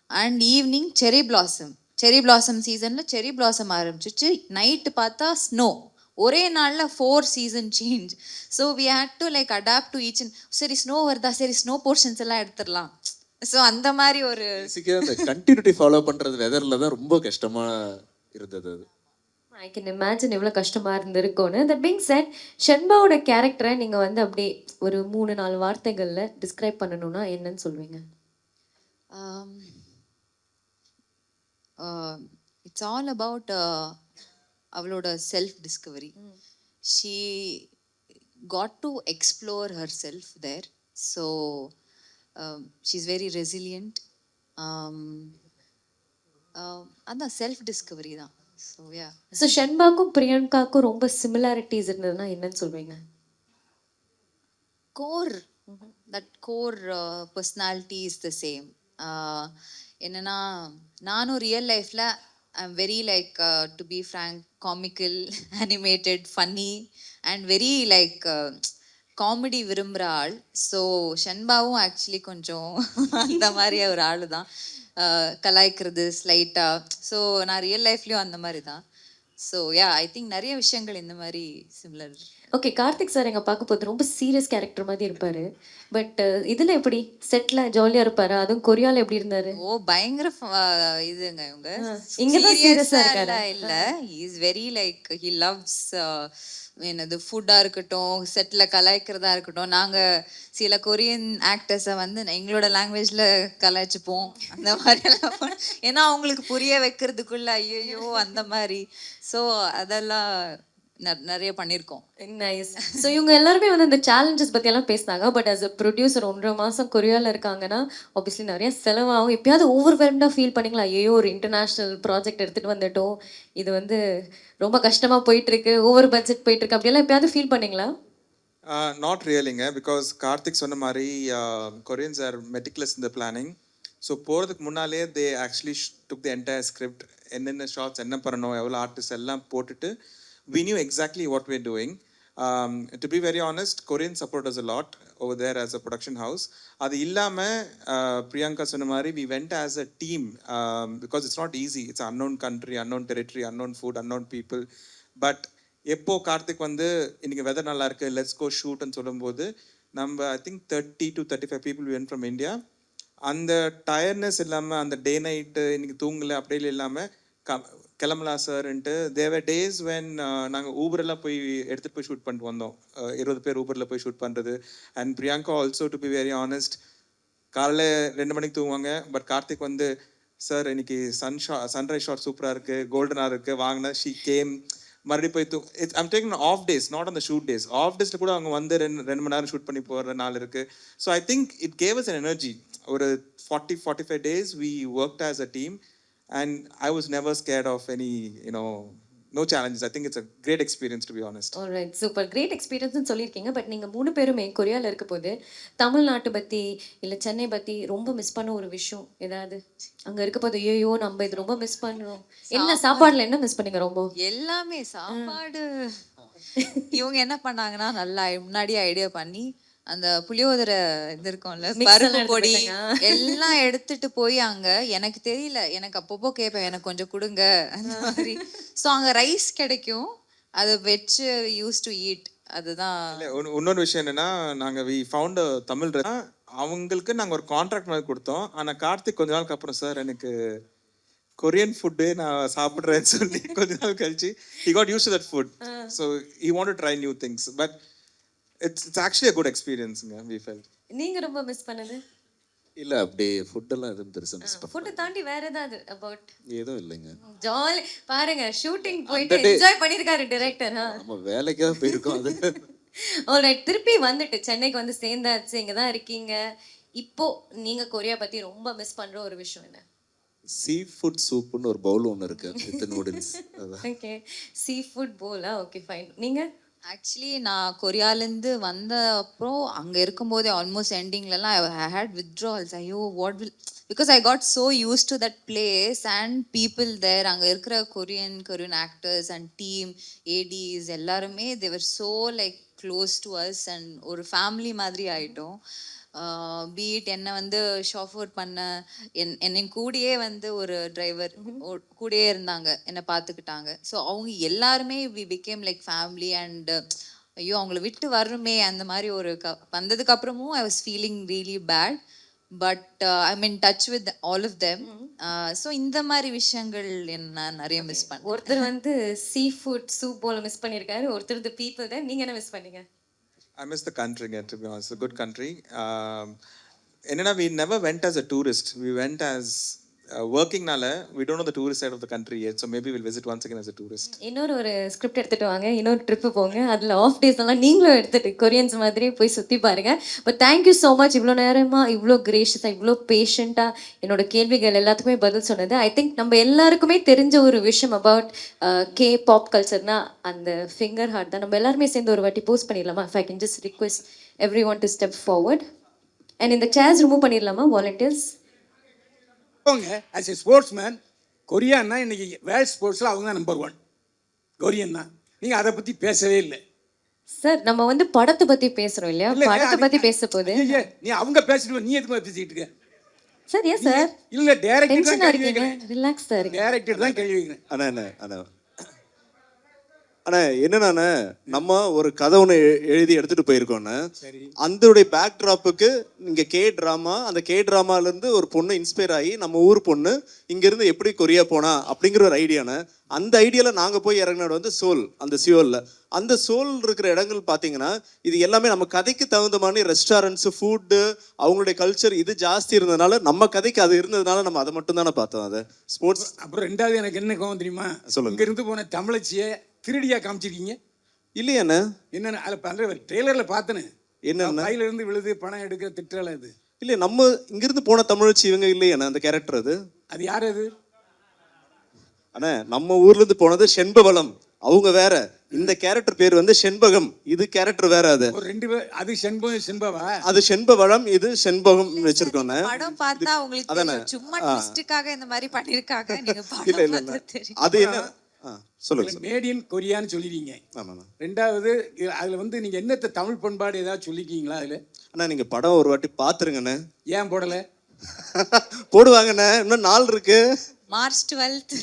அண்ட் ஈவினிங் செரி பிளாசம் சீசனில் செரி பிளாசம் ஆரம்பிச்சிச்சு. நைட்டு பார்த்தா ஸ்னோ. ஒரே நாளில் 4 season change. So we had to like adapt to each. சரி ஸ்னோ வருதா, சரி ஸ்னோ போர்ஷன்ஸ் எல்லாம் எடுத்துடலாம். ஸோ அந்த மாதிரி ஒரு பேசிக்காக அந்த கண்டினியூட்டி ஃபாலோ பண்ணுறது வெதரில் தான் ரொம்ப கஷ்டமாக இருந்தது. அது ஐ கேன் இமேஜின் எவ்வளோ கஷ்டமா இருந்திருக்கும்னு. தட் பீங் செட், ஷென்பாவோட கேரக்டரை நீங்க வந்து அப்படியே ஒரு 3-4 வார்த்தைகள்ல டிஸ்கிரைப் பண்ணணும்னா என்னன்னு சொல்வீங்க? இட்ஸ் ஆல் அபவுட் அவளோட self discovery. She got to explore herself there. So she is very resilient. அதான் செல்ஃப் டிஸ்கவரி தான். So yeah. ஸோ ஷென்பாக்கும் பிரியங்காக்கும் ரொம்ப சிமிலாரிட்டிஸ் இருந்ததுன்னா என்னன்னு சொல்வீங்க? core personality is the same. என்னன்னா, நானும் ரியல் லைஃப்ல I'm very like, to be frank, comical, animated, funny and very like comedy விரும்புகிற ஆள். ஸோ ஷென்பாவும் ஆக்சுவலி கொஞ்சம் அந்த மாதிரி ஒரு ஆள் தான். கலாய்க்கிறது ஸ்லைட்டாக. ஸோ நான் ரியல் லைஃப்லேயும் அந்த மாதிரி தான். ஸோ யா, ஐ திங்க் நிறைய விஷயங்கள் இந்த மாதிரி சிமிலர். ஓகே. கார்த்திக் சார் எங்க பார்க்க போது ரொம்ப சீரியஸ் கேரக்டர் மாதிரி இருப்பாரு. பட் இதுல எப்படி செட்ல ஜாலியா இருப்பாரு? அதுவும் கொரியால எப்படி இருந்தாரு? ஓ பயங்கர இதுங்க இவங்க. இங்கதான் சீரியஸா இருக்காரு. இல்ல, he is very like he loves என்னது ஃபுட்டாக இருக்கட்டும், செட்டில் கலாய்க்கிறதா இருக்கட்டும். நாங்கள் சில கொரியன் ஆக்டர்ஸை வந்து எங்களோட லாங்குவேஜில் கலாய்ச்சிப்போம் அந்த மாதிரியெல்லாம். ஏன்னா அவங்களுக்கு புரிய வைக்கிறதுக்குள்ள ஐயோ அந்த மாதிரி. ஸோ அதெல்லாம் நிறைய பண்ணியிருக்கோம். நைஸ். ஸோ இவங்க எல்லாருமே வந்து இந்த சேலஞ்சஸ் பற்றி எல்லாம் பேசினாங்க. பட் ஆஸ் அ ப்ரொடியூசர் 1.5 மாதம் கொரியாவில் இருக்காங்கன்னா ஆப்வியஸ்லி நிறைய செலவாகும். எப்பயாவது ஓவர்வெல்ம்டாக ஃபீல் பண்ணிங்களா? ஐயோ ஒரு இன்டர்நேஷ்னல் ப்ராஜெக்ட் எடுத்துகிட்டு வந்துட்டோம், இது வந்து ரொம்ப கஷ்டமாக போயிட்டுருக்கு, ஓவர் பட்ஜெட் போயிட்டுருக்கு, அப்படியெல்லாம் எப்பயாவது ஃபீல் பண்ணிங்களா? நாட் ரியலிங்க. பிகாஸ் கார்த்திக் சொன்ன மாதிரி Koreans are meticulous in the planning. So போகிறதுக்கு முன்னாலே they actually took the entire script. என்னென்ன ஷார்ட்ஸ் என்ன பண்ணணும், எவ்வளோ ஆர்டிஸ்ட் எல்லாம் போட்டுட்டு we knew exactly what we're doing. To be very honest, Korean support us a lot over there as a production house. அது இல்லாமல் பிரியங்கா சொன்ன மாதிரி we went as a team, because it's not easy. It's an unknown country, unknown territory, unknown food, unknown people. But எப்போ கார்த்திக் வந்து இன்னைக்கு weather நல்லா இருக்கு, let's go ஷூட்னு சொல்லும்போது நம்ம I think 30 to 35 people went from India. அந்த டயர்னஸ் இல்லாமல், அந்த டே நைட்டு இன்னைக்கு தூங்கலை அப்படியே இல்லாமல் கிளம்பலாம் சார்ன்ட்டு. தேவர் டேஸ் வென் நாங்கள் ஊபரெல்லாம் போய் எடுத்துகிட்டு போய் ஷூட் பண்ணிட்டு வந்தோம். 20 பேர் ஊபரில் போய் ஷூட் பண்ணுறது. And Priyanka also, to be very honest, காலையில் 2 மணிக்கு தூங்குவாங்க. பட் கார்த்திக் வந்து, சார் இன்னைக்கு சன்ரைஸ் ஷாட் சூப்பராக இருக்குது, கோல்டனாக இருக்குது, வாங்கினா ஷீ கேம். மறுபடியும் போய் I'm taking off days, not on the shoot days. Off டேஸில் கூட அவங்க வந்து ரெண்டு மணி நேரம் ஷூட் பண்ணி போகிற நாள் இருக்குது. So I think it gave us an energy. ஒரு 45 days we worked as a team and I was never scared of any, no challenges. I think it's a great experience, to be honest. Alright, super, great எக்ஸ்பீரியன்ஸ்னு சொல்லியிருக்கீங்க. But நீங்கள் 3 பேருமே கொரியாவில் இருக்க போது தமிழ்நாட்டு பற்றி இல்லை சென்னை பற்றி ரொம்ப மிஸ் பண்ண ஒரு விஷயம் ஏதாவது அங்கே இருக்க போது, ஐயோ நம்ம இது ரொம்ப மிஸ் பண்ணுறோம், என்ன சாப்பாடில் என்ன மிஸ் பண்ணீங்க ரொம்ப? எல்லாமே சாப்பாடு. இவங்க என்ன பண்ணாங்கன்னா நல்லா முன்னாடியே ஐடியா பண்ணி அந்த புளியோதரை இது இருக்கும்ல, பருப்பு பொடி எல்லாம் எடுத்துட்டு போய் அங்க, எனக்கு தெரியல, எனக்கு அப்பப்போ கேட்பேன் எனக்கு கொஞ்சம் கொடுங்க அந்த மாதிரி. ஸோ அங்க ரைஸ் கிடைக்கும், அதை வச்சு யூஸ் டு ஈட். அதுதான். இன்னொரு விஷயம் என்னன்னா, நாங்க வி ஃபவுண்ட் தமிழ் அவங்களுக்கு நாங்க ஒரு கான்ட்ராக்ட் மாதிரி கொடுத்தோம். ஆனா கார்த்திக் கொஞ்ச நாளுக்கு அப்புறம், சார் எனக்கு கொரியன் ஃபுட்டு நான் சாப்பிட்றேன்னு சொல்லி கொஞ்ச நாள் கழிச்சு he got used to that food. So he wanted to try new things, but it's actually a good experience, we felt. நீங்க ரொம்ப மிஸ் பண்ணது? இல்லை அப்படியே ஃபுட்டெல்லாம் எதுவும் பெருசாக மிஸ் பண்ண ஃபுட்டு தாண்டி வேற ஏதாவது அபவுட்? எதுவும் இல்லைங்க. ஜாலி பாருங்க, ஷூட்டிங் போயிட்டு என்ஜாய் பண்ணிருக்காரு டைரக்டர். நம்ம வேலைக்காக போயிருக்கோம் அது. ஆல்ரைட், திருப்பி வந்துட்டு சென்னைக்கு வந்து சேர்ந்தாச்சு, இங்க தான் இருக்கீங்க. இப்போ நீங்க கொரியா பத்தி ரொம்ப மிஸ் பண்ற ஒரு விஷயம் என்ன? சீ ஃபுட் சூப்புன்னு ஒரு பவுல் ஒன்று இருக்கு with noodles. Okay, seafood போலா, ஓகே ஃபைன். நீங்க? ஆக்சுவலி நான் கொரியாலேருந்து வந்த அப்புறம் அங்கே இருக்கும்போதே ஆல்மோஸ்ட் எண்டிங்லலாம் ஐ ஹேட் வித்ட்ரால்ஸ். ஐயோ what will, because I got so used to that place and people there. அங்கே இருக்கிற Korean actors and team ADs எல்லாருமே they were so like close to us and ஒரு ஃபேமிலி மாதிரி ஆகிட்டோம். பீட் என்னை வந்து ஷாஃபோர்ட் பண்ண என்னை கூடயே வந்து ஒரு டிரைவர் கூடயே இருந்தாங்க, என்னை பார்த்துக்கிட்டாங்க. ஸோ அவங்க எல்லாருமே we became like family. And ஐயோ அவங்கள விட்டு வரணுமே அந்த மாதிரி ஒரு வந்ததுக்கு அப்புறமும் I was feeling really bad. But I mean touch with all of them. So இந்த மாதிரி விஷயங்கள் என்ன நிறைய மிஸ் பண்ணேன். ஒருத்தர் வந்து சீ ஃபுட் சூப் போல மிஸ் பண்ணியிருக்காரு, ஒருத்தர் தி பீப்புள் தான். நீங்க என்ன மிஸ் பண்ணீங்க? I miss the country again, to be honest. It's a good country. Enna we never went as a tourist. We went as working nala. We don't know the tourist side of the country yet, so maybe we'll visit once again as a tourist. இன்னொரு script எடுத்துட்டு வாங்க, இன்னொரு trip போங்க, அதில் of days எல்லாம் நீங்களும் எடுத்துட்டு Koreans மாதிரி போய் சுற்றி பாருங்க. பட் தேங்க்யூ ஸோ மச், இவ்வளோ நேரமாக இவ்வளோ கிரேஷியஸாக இவ்வளோ பேஷண்ட்டாக என்னோட கேள்விகள் எல்லாத்துக்குமே பதில் சொன்னது. ஐ திங்க் நம்ம எல்லாருக்குமே தெரிஞ்ச ஒரு விஷயம் அபவுட் கே பாப் கல்ச்சர்னா அந்த ஃபிங்கர் ஹார்ட் தான். நம்ம எல்லாருமே சேர்ந்து ஒரு வாட்டி போஸ்ட் பண்ணிடலாமா? If I can just request everyone to step forward and இந்த சேர்ஸ் ரிமூவ் பண்ணிடலாமா volunteers? As a sportsman, கொரியான்னா இன்னைக்கு வேர்ல்ட் ஸ்போர்ட்ஸில் அவங்க தான் நம்பர் 1. கொரியன் தான். நீங்கள் அதை பற்றி பேசவே இல்லை சார். நம்ம வந்து படத்தை பற்றி பேசுகிறோம் இல்லையா? படத்தை பற்றி பேச போது நீ அவங்க பேசிட்டு நீ எதுக்கு பேசிக்கிட்டு இருக்க சார்? ஏன் சார்? இல்லை டேரக்டர் தான் கேள்வி இருக்கீங்க, வைக்கிறேன். Relax sir. டேரக்டர் தான் கேள்வி வைக்கிறேன். அண்ணா என்னன்னா, நம்ம ஒரு கதை ஒன்று எழுதி எடுத்துட்டு போயிருக்கோன்னு, அதோடைய பேக் ட்ராப்புக்கு இங்கே கே ட்ராமா, அந்த கே ட்ராமாலேருந்து ஒரு பொண்ணு இன்ஸ்பயர் ஆகி நம்ம ஊர் பொண்ணு இங்கேருந்து எப்படி கொரியா போனா அப்படிங்கிற ஒரு ஐடியானு. அந்த ஐடியாவில் நாங்கள் போய் இறங்கினது வந்து சோல். அந்த சியோலில் அந்த சோல் இருக்கிற இடங்கள் பார்த்தீங்கன்னா இது எல்லாமே நம்ம கதைக்கு தகுந்த மாதிரி ரெஸ்டாரண்ட்ஸு, ஃபுட்டு, அவங்களுடைய கல்ச்சர் இது ஜாஸ்தி இருந்ததுனால நம்ம கதைக்கு அது இருந்ததுனால நம்ம அதை மட்டும் தானே பார்த்தோம். அது ஸ்போர்ட்ஸ். அப்புறம் ரெண்டாவது எனக்கு என்ன கோவம் தெரியுமா? சொல்லுங்க. இங்கேருந்து போன தமிழச்சியை திருடியா காமிச்சிருக்கீங்க இல்லையாண்ணே? என்னென்ன அதில் பண்ணுற ட்ரெய்லரில் பார்த்தேன்னு என்னென்ன கையிலேருந்து விழுது பணம் எடுக்கிற திட்டல அது இல்லையா? நம்ம இங்கிருந்து போன தமிழச்சி இவங்க இல்லையாண்ணே அந்த கேரக்டர்? அது யார் அது? அண்ணா நம்ம ஊர்லேருந்து போனது செண்பவளம், அவங்க வேற. இந்த கேரக்டர் பேர் வந்து செண்பகம், இது கேரக்டர் வேற. அது ஒரு 2 பேர். அது செண்பவா, அது செண்பவளம், இது செண்பகம் வச்சிருக்கோம். படம் பார்த்தா உங்களுக்கு சும்மா ட்விஸ்டுக்காக இந்த மாதிரி பண்ணிருக்காங்க. நீங்க படம் பார்த்தா தெரியும். அது என்ன சொல்லுங்க. மேட் இன் கொரியான்னு சொல்லிடுறீங்க. ஆமாண்ணா. ரெண்டாவது அதில் வந்து நீங்கள் என்னத்தை தமிழ் பண்பாடு ஏதாவது சொல்லிக்கிங்களா அதில்? அண்ணா நீங்கள் படம் ஒரு வாட்டி பார்த்துருங்கண்ணே. ஏன் போடலை? போடுவாங்கண்ணே, இன்னும் நாள் இருக்கு. March 12th.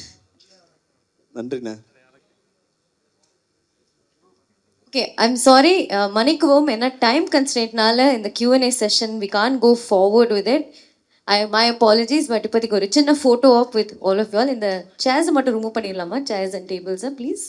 நன்றிண்ணே. ஓகே, ஐம் சாரி, மன்னிக்கவும். ஏன்னா டைம் கன்ஸ்ட்ரெயின்ட்னால இந்த Q&A session we can't go forward with it. my apologies. But இப்போதைக்கு ஒரு சின்ன photo op with all of you all. இந்த சேர்ஸை மட்டும் ரிமூவ் பண்ணிடலாமா? சேர்ஸ் அண்ட் டேபிள்ஸை ப்ளீஸ்.